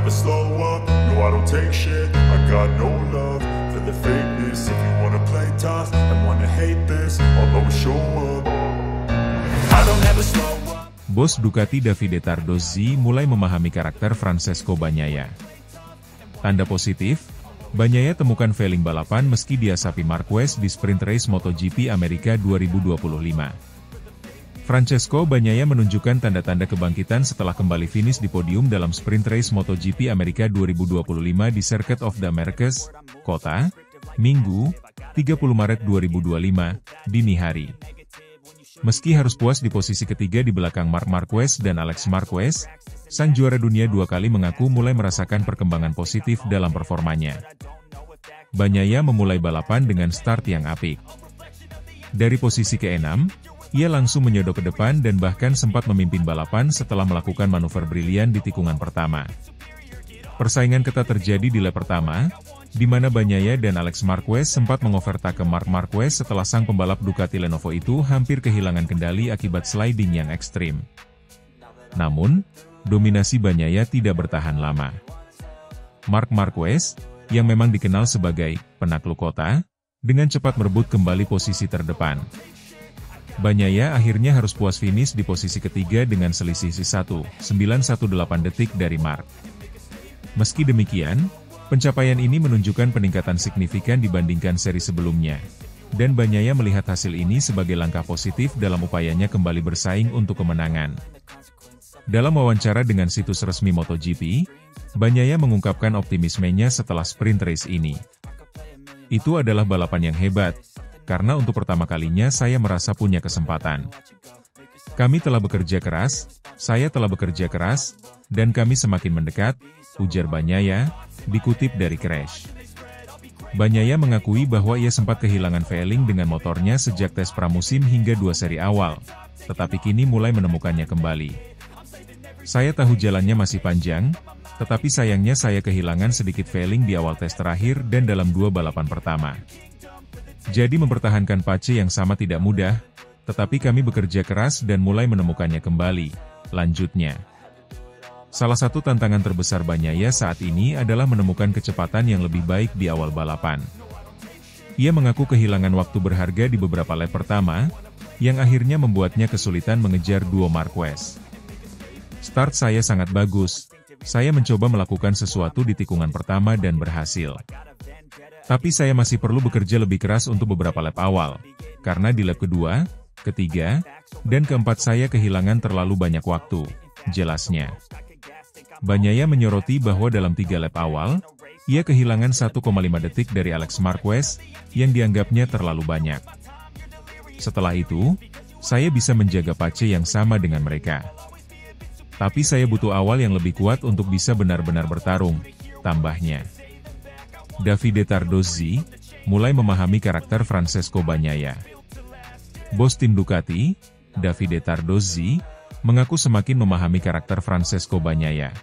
never slow up, no I don't take shit. I got no love for the fakeness. If you wanna play tough and wanna hate this, I'll always show up. I don't ever slow up. Bos Ducati Davide Tardozzi mulai memahami karakter Francesco Bagnaia. Tanda positif, Bagnaia temukan feeling balapan meski diasapi Marquez di sprint race MotoGP Amerika 2025. Francesco Bagnaia menunjukkan tanda-tanda kebangkitan setelah kembali finish di podium dalam sprint race MotoGP Amerika 2025 di Circuit of the Americas, Kota, Minggu, 30 Maret 2025, dini hari. Meski harus puas di posisi ketiga di belakang Marc Marquez dan Alex Marquez, sang juara dunia 2 kali mengaku mulai merasakan perkembangan positif dalam performanya. Bagnaia memulai balapan dengan start yang apik. Dari posisi ke-6, ia langsung menyodok ke depan dan bahkan sempat memimpin balapan setelah melakukan manuver brilian di tikungan pertama. Persaingan ketat terjadi di lap pertama, di mana Bagnaia dan Alex Marquez sempat mengovertake Marc Marquez setelah sang pembalap Ducati Lenovo itu hampir kehilangan kendali akibat sliding yang ekstrim. Namun, dominasi Bagnaia tidak bertahan lama. Marc Marquez, yang memang dikenal sebagai penakluk kota, dengan cepat merebut kembali posisi terdepan. Bagnaia akhirnya harus puas finish di posisi ketiga dengan selisih 1,918 detik dari Marc. Meski demikian, pencapaian ini menunjukkan peningkatan signifikan dibandingkan seri sebelumnya, dan Bagnaia melihat hasil ini sebagai langkah positif dalam upayanya kembali bersaing untuk kemenangan. Dalam wawancara dengan situs resmi MotoGP, Bagnaia mengungkapkan optimismenya setelah sprint race ini. Itu adalah balapan yang hebat, karena untuk pertama kalinya saya merasa punya kesempatan. Kami telah bekerja keras, saya telah bekerja keras, dan kami semakin mendekat, ujar Bagnaia, dikutip dari Crash. Bagnaia mengakui bahwa ia sempat kehilangan feeling dengan motornya sejak tes pramusim hingga 2 seri awal, tetapi kini mulai menemukannya kembali. Saya tahu jalannya masih panjang, tetapi sayangnya saya kehilangan sedikit feeling di awal tes terakhir dan dalam 2 balapan pertama. Jadi mempertahankan pace yang sama tidak mudah, tetapi kami bekerja keras dan mulai menemukannya kembali, lanjutnya. Salah satu tantangan terbesar Bagnaia saat ini adalah menemukan kecepatan yang lebih baik di awal balapan. Ia mengaku kehilangan waktu berharga di beberapa lap pertama, yang akhirnya membuatnya kesulitan mengejar duo Marquez. Start saya sangat bagus, saya mencoba melakukan sesuatu di tikungan pertama dan berhasil. Tapi saya masih perlu bekerja lebih keras untuk beberapa lap awal, karena di lap kedua, ketiga, dan keempat saya kehilangan terlalu banyak waktu, jelasnya. Bagnaia menyoroti bahwa dalam 3 lap awal, ia kehilangan 1,5 detik dari Alex Marquez, yang dianggapnya terlalu banyak. Setelah itu, saya bisa menjaga pace yang sama dengan mereka. Tapi saya butuh awal yang lebih kuat untuk bisa benar-benar bertarung, tambahnya. Davide Tardozzi mulai memahami karakter Francesco Bagnaia. Bos tim Ducati, Davide Tardozzi, mengaku semakin memahami karakter Francesco Bagnaia.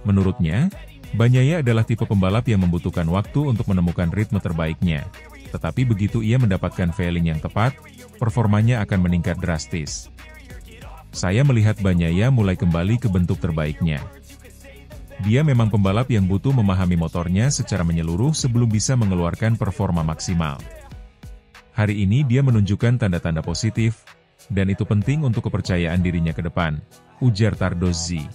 Menurutnya, Bagnaia adalah tipe pembalap yang membutuhkan waktu untuk menemukan ritme terbaiknya, tetapi begitu ia mendapatkan feeling yang tepat, performanya akan meningkat drastis. Saya melihat Bagnaia mulai kembali ke bentuk terbaiknya. Dia memang pembalap yang butuh memahami motornya secara menyeluruh sebelum bisa mengeluarkan performa maksimal. Hari ini dia menunjukkan tanda-tanda positif, dan itu penting untuk kepercayaan dirinya ke depan, ujar Tardozzi.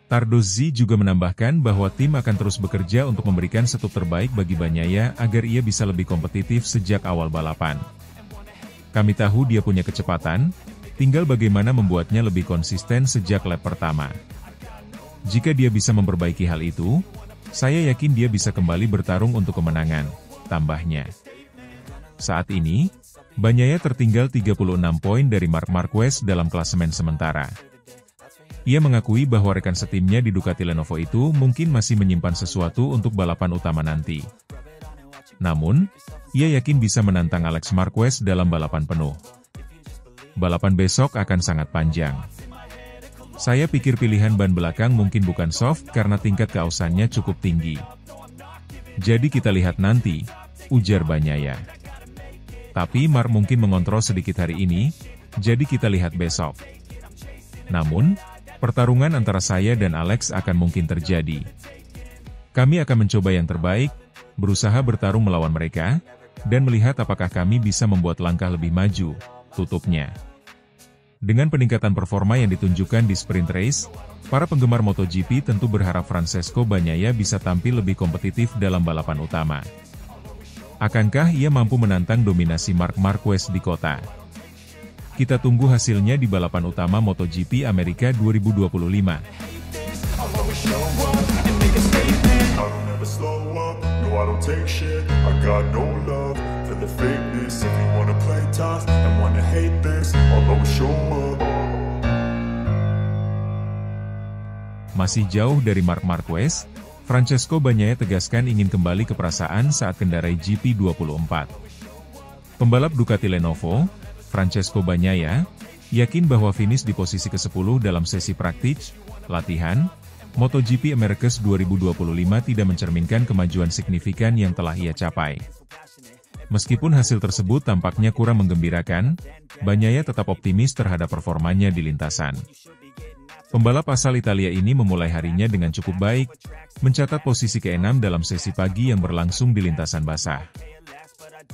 Tardozzi juga menambahkan bahwa tim akan terus bekerja untuk memberikan setup terbaik bagi Bagnaia agar ia bisa lebih kompetitif sejak awal balapan. Kami tahu dia punya kecepatan, tinggal bagaimana membuatnya lebih konsisten sejak lap pertama. Jika dia bisa memperbaiki hal itu, saya yakin dia bisa kembali bertarung untuk kemenangan, tambahnya. Saat ini, Bagnaia tertinggal 36 poin dari Marc Marquez dalam klasemen sementara. Ia mengakui bahwa rekan setimnya di Ducati Lenovo itu mungkin masih menyimpan sesuatu untuk balapan utama nanti. Namun, ia yakin bisa menantang Alex Marquez dalam balapan penuh. Balapan besok akan sangat panjang. Saya pikir pilihan ban belakang mungkin bukan soft karena tingkat keausannya cukup tinggi. Jadi kita lihat nanti, ujar Bagnaia. Tapi Marc mungkin mengontrol sedikit hari ini, jadi kita lihat besok. Namun, Pertarungan antara saya dan Alex akan mungkin terjadi. Kami akan mencoba yang terbaik, berusaha bertarung melawan mereka, dan melihat apakah kami bisa membuat langkah lebih maju, tutupnya. Dengan peningkatan performa yang ditunjukkan di sprint race, para penggemar MotoGP tentu berharap Francesco Bagnaia bisa tampil lebih kompetitif dalam balapan utama. Akankah ia mampu menantang dominasi Marc Marquez di kota? Kita tunggu hasilnya di balapan utama MotoGP Amerika 2025. Masih jauh dari Marc Marquez, Francesco Bagnaia tegaskan ingin kembali ke perasaan saat kendarai GP24. Pembalap Ducati Lenovo, Francesco Bagnaia, yakin bahwa finish di posisi ke-10 dalam sesi praktik, latihan, MotoGP Americas 2025 tidak mencerminkan kemajuan signifikan yang telah ia capai. Meskipun hasil tersebut tampaknya kurang menggembirakan, Bagnaia tetap optimis terhadap performanya di lintasan. Pembalap asal Italia ini memulai harinya dengan cukup baik, mencatat posisi ke-6 dalam sesi pagi yang berlangsung di lintasan basah.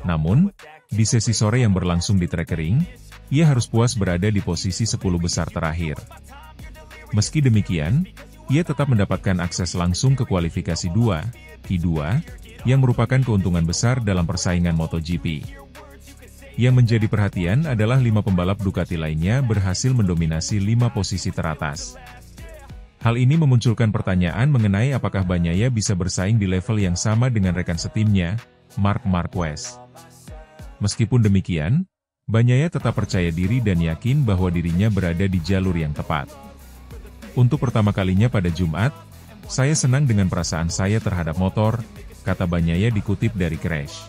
Namun, di sesi sore yang berlangsung di trek kering, ia harus puas berada di posisi 10 besar terakhir. Meski demikian, ia tetap mendapatkan akses langsung ke kualifikasi 2, Q2, yang merupakan keuntungan besar dalam persaingan MotoGP. Yang menjadi perhatian adalah 5 pembalap Ducati lainnya berhasil mendominasi 5 posisi teratas. Hal ini memunculkan pertanyaan mengenai apakah Bagnaia bisa bersaing di level yang sama dengan rekan setimnya, Marc Marquez. Meskipun demikian, Bagnaia tetap percaya diri dan yakin bahwa dirinya berada di jalur yang tepat. Untuk pertama kalinya pada Jumat, saya senang dengan perasaan saya terhadap motor, kata Bagnaia dikutip dari Crash.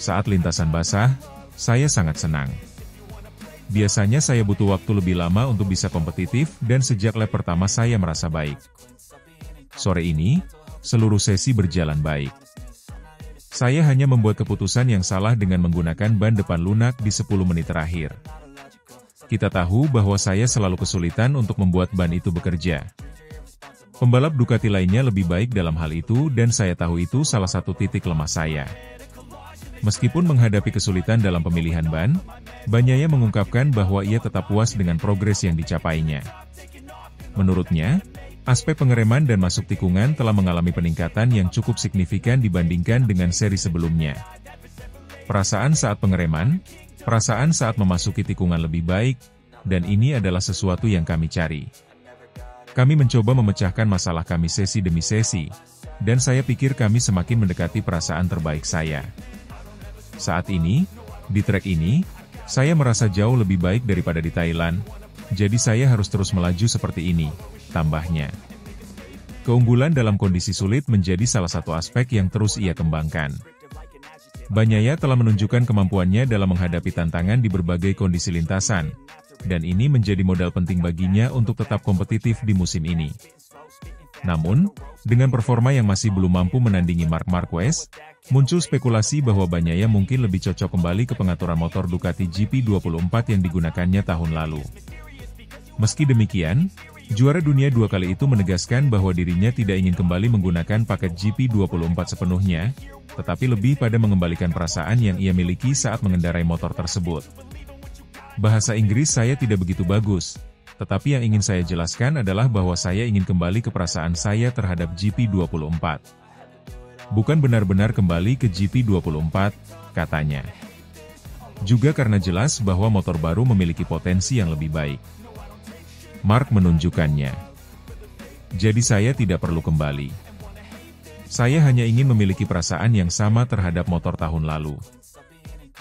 Saat lintasan basah, saya sangat senang. Biasanya saya butuh waktu lebih lama untuk bisa kompetitif dan sejak lap pertama saya merasa baik. Sore ini, seluruh sesi berjalan baik. Saya hanya membuat keputusan yang salah dengan menggunakan ban depan lunak di 10 menit terakhir. Kita tahu bahwa saya selalu kesulitan untuk membuat ban itu bekerja. Pembalap Ducati lainnya lebih baik dalam hal itu dan saya tahu itu salah satu titik lemah saya. Meskipun menghadapi kesulitan dalam pemilihan ban, Bagnaia mengungkapkan bahwa ia tetap puas dengan progres yang dicapainya. Menurutnya, aspek pengereman dan masuk tikungan telah mengalami peningkatan yang cukup signifikan dibandingkan dengan seri sebelumnya. Perasaan saat pengereman, perasaan saat memasuki tikungan lebih baik, dan ini adalah sesuatu yang kami cari. Kami mencoba memecahkan masalah kami sesi demi sesi, dan saya pikir kami semakin mendekati perasaan terbaik saya. Saat ini, di trek ini, saya merasa jauh lebih baik daripada di Thailand, jadi saya harus terus melaju seperti ini, tambahnya. Keunggulan dalam kondisi sulit menjadi salah satu aspek yang terus ia kembangkan. Bagnaia telah menunjukkan kemampuannya dalam menghadapi tantangan di berbagai kondisi lintasan, dan ini menjadi modal penting baginya untuk tetap kompetitif di musim ini. Namun, dengan performa yang masih belum mampu menandingi Marc Marquez, muncul spekulasi bahwa Bagnaia mungkin lebih cocok kembali ke pengaturan motor Ducati GP24 yang digunakannya tahun lalu. Meski demikian, juara dunia 2 kali itu menegaskan bahwa dirinya tidak ingin kembali menggunakan paket GP24 sepenuhnya, tetapi lebih pada mengembalikan perasaan yang ia miliki saat mengendarai motor tersebut. Bahasa Inggris saya tidak begitu bagus, tetapi yang ingin saya jelaskan adalah bahwa saya ingin kembali ke perasaan saya terhadap GP24. Bukan benar-benar kembali ke GP24, katanya. Juga karena jelas bahwa motor baru memiliki potensi yang lebih baik. Marc menunjukkannya. Jadi saya tidak perlu kembali. Saya hanya ingin memiliki perasaan yang sama terhadap motor tahun lalu.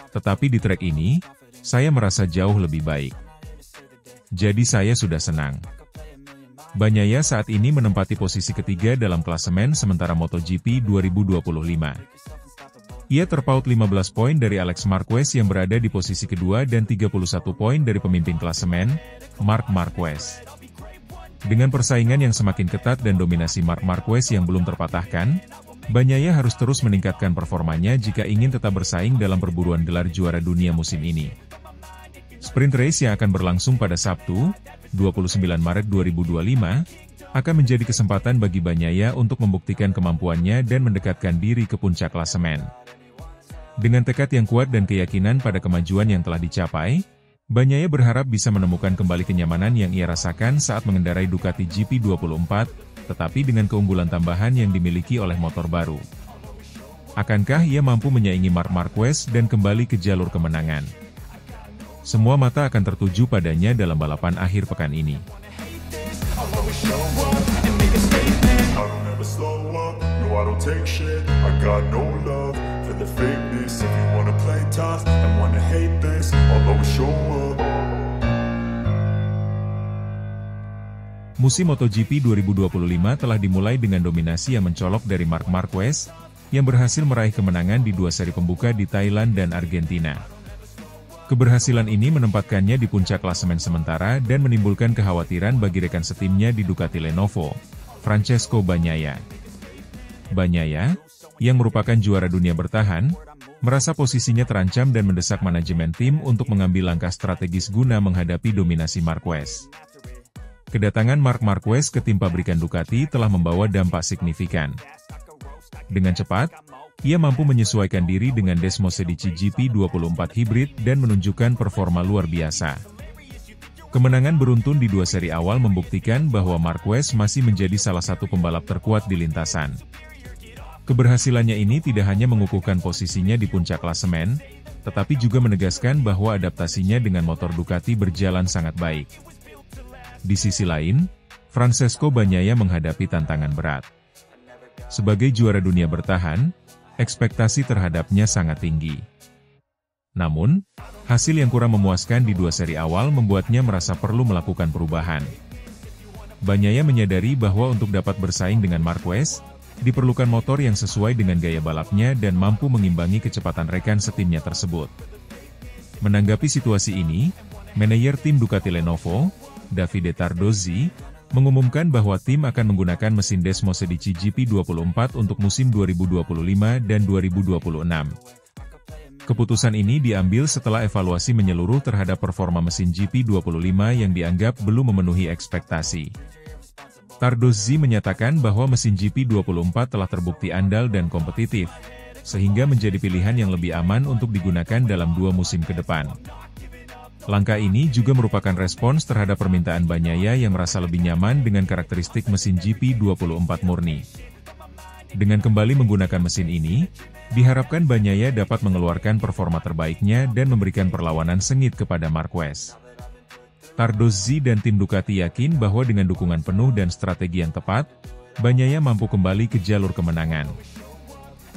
Tetapi di trek ini, saya merasa jauh lebih baik. Jadi saya sudah senang. Bagnaia saat ini menempati posisi ketiga dalam klasemen sementara MotoGP 2025. Ia terpaut 15 poin dari Alex Marquez yang berada di posisi kedua dan 31 poin dari pemimpin klasemen, Marc Marquez. Dengan persaingan yang semakin ketat dan dominasi Marc Marquez yang belum terpatahkan, Bagnaia harus terus meningkatkan performanya jika ingin tetap bersaing dalam perburuan gelar juara dunia musim ini. Sprint race yang akan berlangsung pada Sabtu, 29 Maret 2025, akan menjadi kesempatan bagi Bagnaia untuk membuktikan kemampuannya dan mendekatkan diri ke puncak klasemen. Dengan tekad yang kuat dan keyakinan pada kemajuan yang telah dicapai, Bagnaia berharap bisa menemukan kembali kenyamanan yang ia rasakan saat mengendarai Ducati GP24, tetapi dengan keunggulan tambahan yang dimiliki oleh motor baru. Akankah ia mampu menyaingi Marc Marquez dan kembali ke jalur kemenangan? Semua mata akan tertuju padanya dalam balapan akhir pekan ini. Musim MotoGP 2025 telah dimulai dengan dominasi yang mencolok dari Marc Marquez, yang berhasil meraih kemenangan di 2 seri pembuka di Thailand dan Argentina. Keberhasilan ini menempatkannya di puncak klasemen sementara dan menimbulkan kekhawatiran bagi rekan setimnya di Ducati Lenovo, Francesco Bagnaia. Bagnaia, yang merupakan juara dunia bertahan, merasa posisinya terancam dan mendesak manajemen tim untuk mengambil langkah strategis guna menghadapi dominasi Marquez. Kedatangan Marc Marquez ke tim pabrikan Ducati telah membawa dampak signifikan. Dengan cepat, ia mampu menyesuaikan diri dengan Desmosedici GP24 hibrid dan menunjukkan performa luar biasa. Kemenangan beruntun di 2 seri awal membuktikan bahwa Marquez masih menjadi salah satu pembalap terkuat di lintasan. Keberhasilannya ini tidak hanya mengukuhkan posisinya di puncak klasemen, tetapi juga menegaskan bahwa adaptasinya dengan motor Ducati berjalan sangat baik. Di sisi lain, Francesco Bagnaia menghadapi tantangan berat. Sebagai juara dunia bertahan, ekspektasi terhadapnya sangat tinggi. Namun, hasil yang kurang memuaskan di 2 seri awal membuatnya merasa perlu melakukan perubahan. Bagnaia menyadari bahwa untuk dapat bersaing dengan Marquez, diperlukan motor yang sesuai dengan gaya balapnya dan mampu mengimbangi kecepatan rekan setimnya tersebut. Menanggapi situasi ini, manajer tim Ducati Lenovo, Davide Tardozzi, mengumumkan bahwa tim akan menggunakan mesin Desmosedici GP24 untuk musim 2025 dan 2026. Keputusan ini diambil setelah evaluasi menyeluruh terhadap performa mesin GP25 yang dianggap belum memenuhi ekspektasi. Tardozzi menyatakan bahwa mesin GP24 telah terbukti andal dan kompetitif, sehingga menjadi pilihan yang lebih aman untuk digunakan dalam 2 musim ke depan. Langkah ini juga merupakan respons terhadap permintaan Bagnaia yang merasa lebih nyaman dengan karakteristik mesin GP24 murni. Dengan kembali menggunakan mesin ini, diharapkan Bagnaia dapat mengeluarkan performa terbaiknya dan memberikan perlawanan sengit kepada Marquez. Tardozzi dan tim Ducati yakin bahwa dengan dukungan penuh dan strategi yang tepat, Bagnaia mampu kembali ke jalur kemenangan.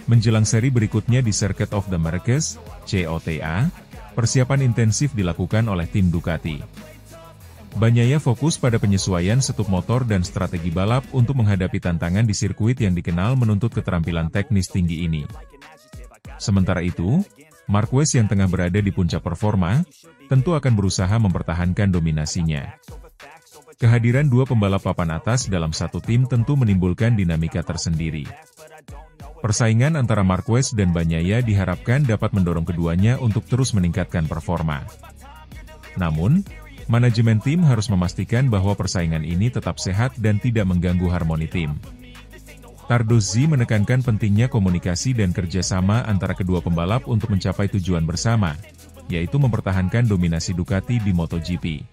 Menjelang seri berikutnya di Circuit of the Americas, COTA, persiapan intensif dilakukan oleh tim Ducati. Bagnaia fokus pada penyesuaian setup motor dan strategi balap untuk menghadapi tantangan di sirkuit yang dikenal menuntut keterampilan teknis tinggi ini. Sementara itu, Marquez yang tengah berada di puncak performa, tentu akan berusaha mempertahankan dominasinya. Kehadiran 2 pembalap papan atas dalam satu tim tentu menimbulkan dinamika tersendiri. Persaingan antara Marquez dan Bagnaia diharapkan dapat mendorong keduanya untuk terus meningkatkan performa. Namun, manajemen tim harus memastikan bahwa persaingan ini tetap sehat dan tidak mengganggu harmoni tim. Tardozzi menekankan pentingnya komunikasi dan kerjasama antara kedua pembalap untuk mencapai tujuan bersama, yaitu mempertahankan dominasi Ducati di MotoGP.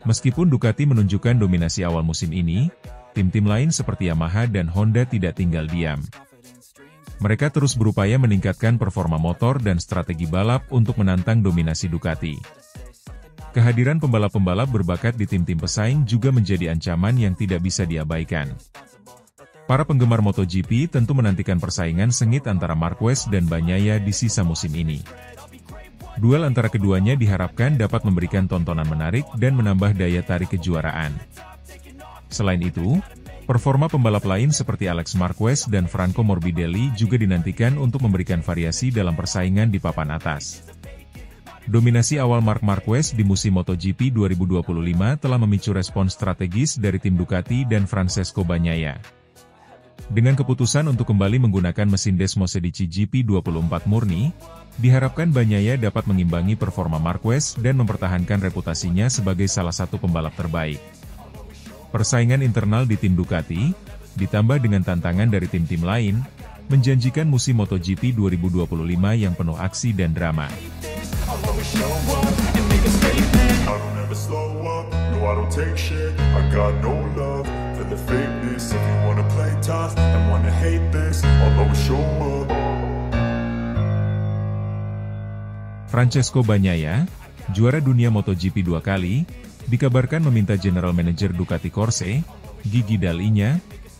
Meskipun Ducati menunjukkan dominasi awal musim ini, tim-tim lain seperti Yamaha dan Honda tidak tinggal diam. Mereka terus berupaya meningkatkan performa motor dan strategi balap untuk menantang dominasi Ducati. Kehadiran pembalap-pembalap berbakat di tim-tim pesaing juga menjadi ancaman yang tidak bisa diabaikan. Para penggemar MotoGP tentu menantikan persaingan sengit antara Marquez dan Bagnaia di sisa musim ini. Duel antara keduanya diharapkan dapat memberikan tontonan menarik dan menambah daya tarik kejuaraan. Selain itu, performa pembalap lain seperti Alex Marquez dan Franco Morbidelli juga dinantikan untuk memberikan variasi dalam persaingan di papan atas. Dominasi awal Marc Marquez di musim MotoGP 2025 telah memicu respons strategis dari tim Ducati dan Francesco Bagnaia. Dengan keputusan untuk kembali menggunakan mesin Desmo Sedici GP24 murni, diharapkan Bagnaia dapat mengimbangi performa Marquez dan mempertahankan reputasinya sebagai salah satu pembalap terbaik. Persaingan internal di tim Ducati, ditambah dengan tantangan dari tim-tim lain, menjanjikan musim MotoGP 2025 yang penuh aksi dan drama. Francesco Bagnaia, juara dunia MotoGP 2 kali, dikabarkan meminta General Manager Ducati Corse, Gigi Dall'Igna,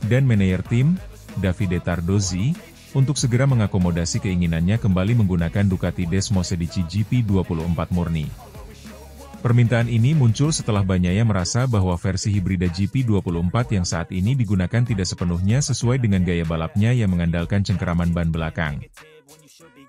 dan manajer tim, Davide Tardozzi, untuk segera mengakomodasi keinginannya kembali menggunakan Ducati Desmo Sedici GP24 murni. Permintaan ini muncul setelah Bagnaia merasa bahwa versi hibrida GP24 yang saat ini digunakan tidak sepenuhnya sesuai dengan gaya balapnya yang mengandalkan cengkeraman ban belakang.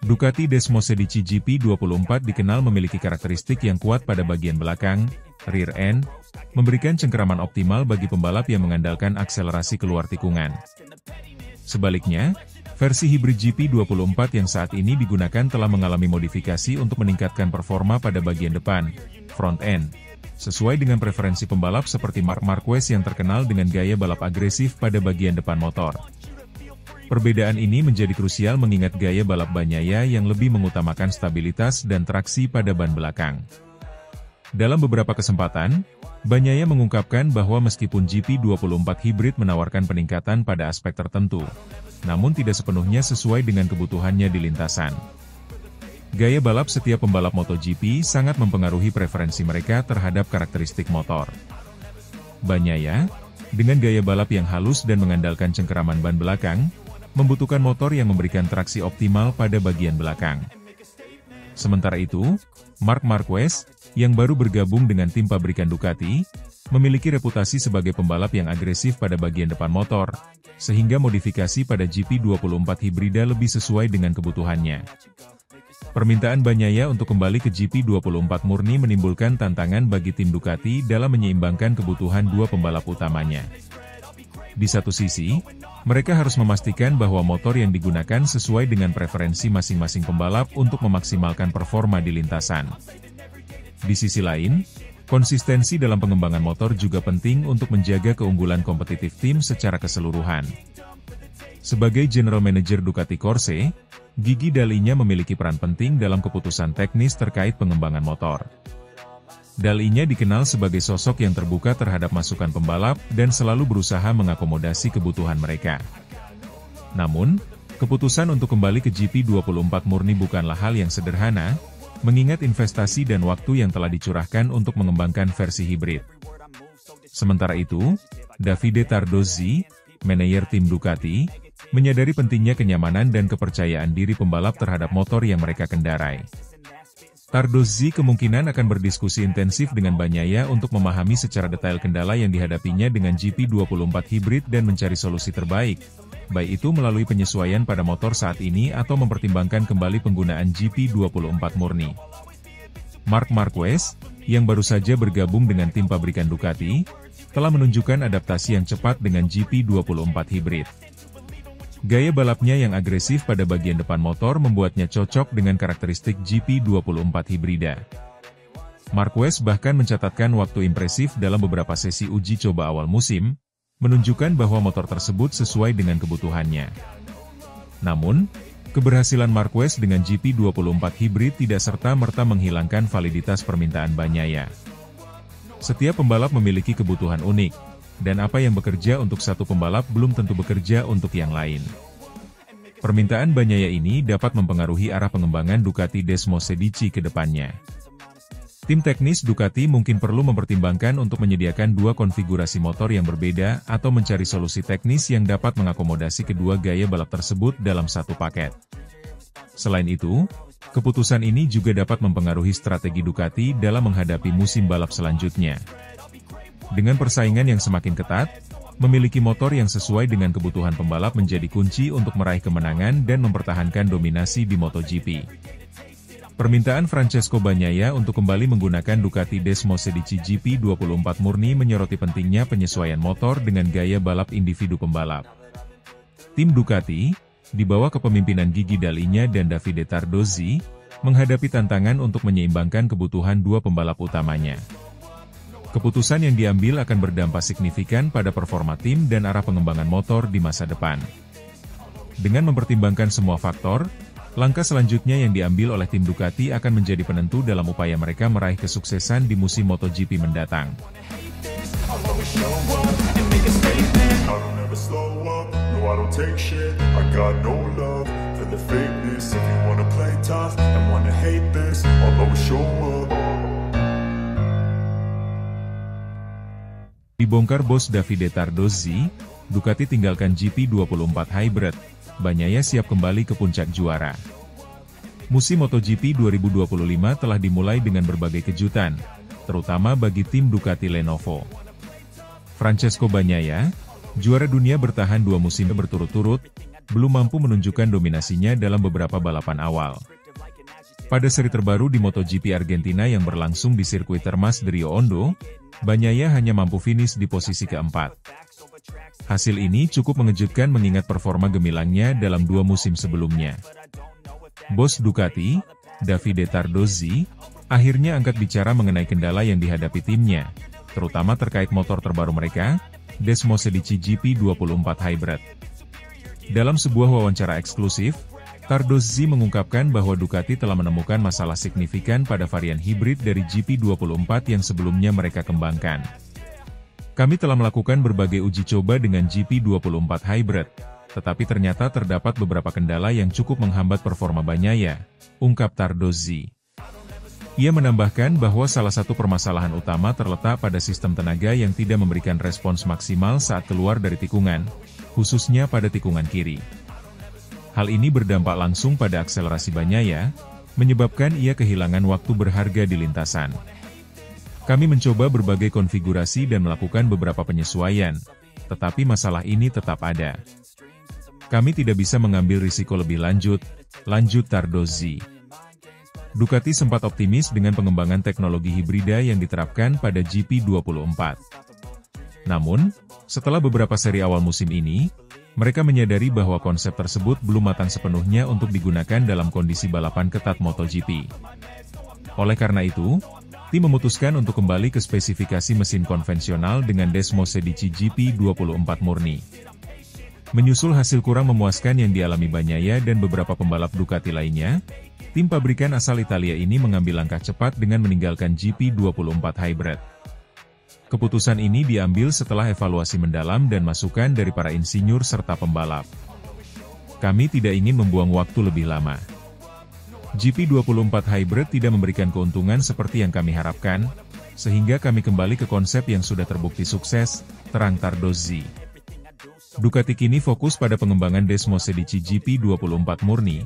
Ducati Desmo Sedici GP24 dikenal memiliki karakteristik yang kuat pada bagian belakang, rear end, memberikan cengkeraman optimal bagi pembalap yang mengandalkan akselerasi keluar tikungan. Sebaliknya, versi hibrid GP24 yang saat ini digunakan telah mengalami modifikasi untuk meningkatkan performa pada bagian depan, front end, sesuai dengan preferensi pembalap seperti Marc Marquez yang terkenal dengan gaya balap agresif pada bagian depan motor. Perbedaan ini menjadi krusial mengingat gaya balap Bagnaia yang lebih mengutamakan stabilitas dan traksi pada ban belakang. Dalam beberapa kesempatan, Bagnaia mengungkapkan bahwa meskipun GP24 hibrid menawarkan peningkatan pada aspek tertentu, namun tidak sepenuhnya sesuai dengan kebutuhannya di lintasan. Gaya balap setiap pembalap MotoGP sangat mempengaruhi preferensi mereka terhadap karakteristik motor. Bagnaia, dengan gaya balap yang halus dan mengandalkan cengkeraman ban belakang, membutuhkan motor yang memberikan traksi optimal pada bagian belakang. Sementara itu, Marc Marquez, yang baru bergabung dengan tim pabrikan Ducati, memiliki reputasi sebagai pembalap yang agresif pada bagian depan motor, sehingga modifikasi pada GP24 hibrida lebih sesuai dengan kebutuhannya. Permintaan Bagnaia untuk kembali ke GP24 murni menimbulkan tantangan bagi tim Ducati dalam menyeimbangkan kebutuhan dua pembalap utamanya. Di satu sisi, mereka harus memastikan bahwa motor yang digunakan sesuai dengan preferensi masing-masing pembalap untuk memaksimalkan performa di lintasan. Di sisi lain, konsistensi dalam pengembangan motor juga penting untuk menjaga keunggulan kompetitif tim secara keseluruhan. Sebagai General Manager Ducati Corse, Gigi Dall'Igna memiliki peran penting dalam keputusan teknis terkait pengembangan motor. Dall'Igna dikenal sebagai sosok yang terbuka terhadap masukan pembalap dan selalu berusaha mengakomodasi kebutuhan mereka. Namun, keputusan untuk kembali ke GP24 murni bukanlah hal yang sederhana, mengingat investasi dan waktu yang telah dicurahkan untuk mengembangkan versi hibrid. Sementara itu, Davide Tardozzi, manajer tim Ducati, menyadari pentingnya kenyamanan dan kepercayaan diri pembalap terhadap motor yang mereka kendarai. Tardozzi kemungkinan akan berdiskusi intensif dengan Bagnaia untuk memahami secara detail kendala yang dihadapinya dengan GP24 hibrid dan mencari solusi terbaik, baik itu melalui penyesuaian pada motor saat ini atau mempertimbangkan kembali penggunaan GP24 murni. Marc Marquez, yang baru saja bergabung dengan tim pabrikan Ducati, telah menunjukkan adaptasi yang cepat dengan GP24 hibrid. Gaya balapnya yang agresif pada bagian depan motor membuatnya cocok dengan karakteristik GP24 hibrida. Marquez bahkan mencatatkan waktu impresif dalam beberapa sesi uji coba awal musim, menunjukkan bahwa motor tersebut sesuai dengan kebutuhannya. Namun, keberhasilan Marquez dengan GP24 hibrid tidak serta-merta menghilangkan validitas permintaan Bagnaia. Setiap pembalap memiliki kebutuhan unik, dan apa yang bekerja untuk satu pembalap belum tentu bekerja untuk yang lain. Permintaan Bagnaia ini dapat mempengaruhi arah pengembangan Ducati Desmo Sedici ke depannya. Tim teknis Ducati mungkin perlu mempertimbangkan untuk menyediakan dua konfigurasi motor yang berbeda atau mencari solusi teknis yang dapat mengakomodasi kedua gaya balap tersebut dalam satu paket. Selain itu, keputusan ini juga dapat mempengaruhi strategi Ducati dalam menghadapi musim balap selanjutnya. Dengan persaingan yang semakin ketat, memiliki motor yang sesuai dengan kebutuhan pembalap menjadi kunci untuk meraih kemenangan dan mempertahankan dominasi di MotoGP. Permintaan Francesco Bagnaia untuk kembali menggunakan Ducati Desmo Sedici GP24 murni menyoroti pentingnya penyesuaian motor dengan gaya balap individu pembalap. Tim Ducati, di bawah kepemimpinan Gigi Dall'Igna dan Davide Tardozzi, menghadapi tantangan untuk menyeimbangkan kebutuhan dua pembalap utamanya. Keputusan yang diambil akan berdampak signifikan pada performa tim dan arah pengembangan motor di masa depan. Dengan mempertimbangkan semua faktor, langkah selanjutnya yang diambil oleh tim Ducati akan menjadi penentu dalam upaya mereka meraih kesuksesan di musim MotoGP mendatang. Dibongkar bos Davide Tardozzi, Ducati tinggalkan GP24 Hybrid, Bagnaia siap kembali ke puncak juara. Musim MotoGP 2025 telah dimulai dengan berbagai kejutan, terutama bagi tim Ducati Lenovo. Francesco Bagnaia, juara dunia bertahan 2 musim berturut-turut, belum mampu menunjukkan dominasinya dalam beberapa balapan awal. Pada seri terbaru di MotoGP Argentina yang berlangsung di sirkuit Termas de Rio Hondo, Bagnaia hanya mampu finish di posisi keempat. Hasil ini cukup mengejutkan mengingat performa gemilangnya dalam 2 musim sebelumnya. Bos Ducati, Davide Tardozzi, akhirnya angkat bicara mengenai kendala yang dihadapi timnya, terutama terkait motor terbaru mereka, Desmosedici GP24 Hybrid. Dalam sebuah wawancara eksklusif, Tardozzi mengungkapkan bahwa Ducati telah menemukan masalah signifikan pada varian hibrid dari GP24 yang sebelumnya mereka kembangkan. Kami telah melakukan berbagai uji coba dengan GP24 Hybrid, tetapi ternyata terdapat beberapa kendala yang cukup menghambat performa Bagnaia, ungkap Tardozzi. Ia menambahkan bahwa salah satu permasalahan utama terletak pada sistem tenaga yang tidak memberikan respons maksimal saat keluar dari tikungan, khususnya pada tikungan kiri. Hal ini berdampak langsung pada akselerasi Bagnaia, menyebabkan ia kehilangan waktu berharga di lintasan. Kami mencoba berbagai konfigurasi dan melakukan beberapa penyesuaian, tetapi masalah ini tetap ada. Kami tidak bisa mengambil risiko lebih lanjut, lanjut Tardozzi. Ducati sempat optimis dengan pengembangan teknologi hibrida yang diterapkan pada GP24. Namun, setelah beberapa seri awal musim ini, mereka menyadari bahwa konsep tersebut belum matang sepenuhnya untuk digunakan dalam kondisi balapan ketat MotoGP. Oleh karena itu, tim memutuskan untuk kembali ke spesifikasi mesin konvensional dengan Desmosedici GP24 murni. Menyusul hasil kurang memuaskan yang dialami Bagnaia dan beberapa pembalap Ducati lainnya, tim pabrikan asal Italia ini mengambil langkah cepat dengan meninggalkan GP24 Hybrid. Keputusan ini diambil setelah evaluasi mendalam dan masukan dari para insinyur serta pembalap. Kami tidak ingin membuang waktu lebih lama. GP24 Hybrid tidak memberikan keuntungan seperti yang kami harapkan, sehingga kami kembali ke konsep yang sudah terbukti sukses, terang Tardozzi. Ducati kini fokus pada pengembangan Desmosedici GP24 murni,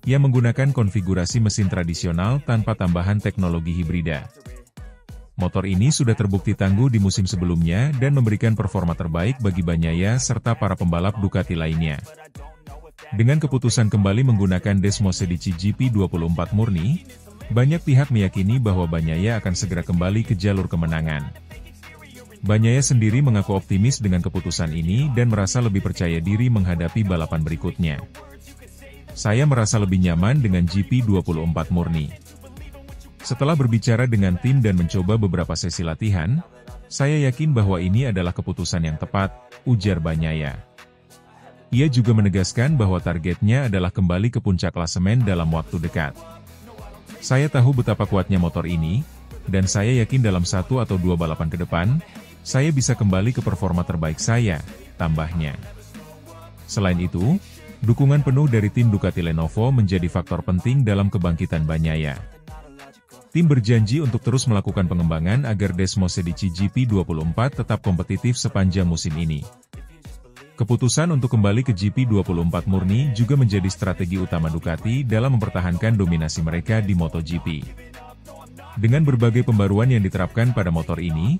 yang menggunakan konfigurasi mesin tradisional tanpa tambahan teknologi hibrida. Motor ini sudah terbukti tangguh di musim sebelumnya dan memberikan performa terbaik bagi Bagnaia serta para pembalap Ducati lainnya. Dengan keputusan kembali menggunakan Desmosedici GP24 murni, banyak pihak meyakini bahwa Bagnaia akan segera kembali ke jalur kemenangan. Bagnaia sendiri mengaku optimis dengan keputusan ini dan merasa lebih percaya diri menghadapi balapan berikutnya. Saya merasa lebih nyaman dengan GP24 murni. Setelah berbicara dengan tim dan mencoba beberapa sesi latihan, saya yakin bahwa ini adalah keputusan yang tepat, ujar Bagnaia. Ia juga menegaskan bahwa targetnya adalah kembali ke puncak klasemen dalam waktu dekat. Saya tahu betapa kuatnya motor ini, dan saya yakin dalam 1 atau 2 balapan ke depan, saya bisa kembali ke performa terbaik saya, tambahnya. Selain itu, dukungan penuh dari tim Ducati Lenovo menjadi faktor penting dalam kebangkitan Bagnaia. Tim berjanji untuk terus melakukan pengembangan agar Desmosedici GP24 tetap kompetitif sepanjang musim ini. Keputusan untuk kembali ke GP24 murni juga menjadi strategi utama Ducati dalam mempertahankan dominasi mereka di MotoGP. Dengan berbagai pembaruan yang diterapkan pada motor ini,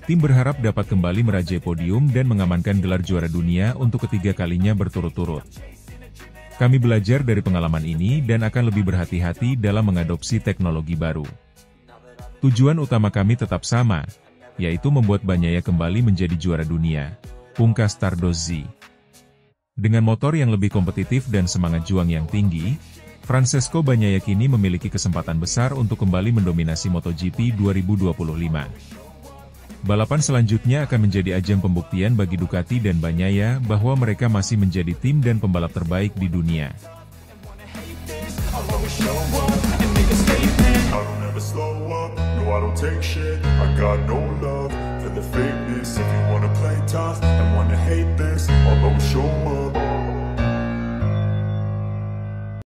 tim berharap dapat kembali merajai podium dan mengamankan gelar juara dunia untuk ketiga kalinya berturut-turut. Kami belajar dari pengalaman ini dan akan lebih berhati-hati dalam mengadopsi teknologi baru. Tujuan utama kami tetap sama, yaitu membuat Bagnaia kembali menjadi juara dunia, pungkas Tardozzi. Dengan motor yang lebih kompetitif dan semangat juang yang tinggi, Francesco Bagnaia kini memiliki kesempatan besar untuk kembali mendominasi MotoGP 2025. Balapan selanjutnya akan menjadi ajang pembuktian bagi Ducati dan Bagnaia bahwa mereka masih menjadi tim dan pembalap terbaik di dunia. For the fakeness, if you wanna play tough and wanna hate this, I'll always show up.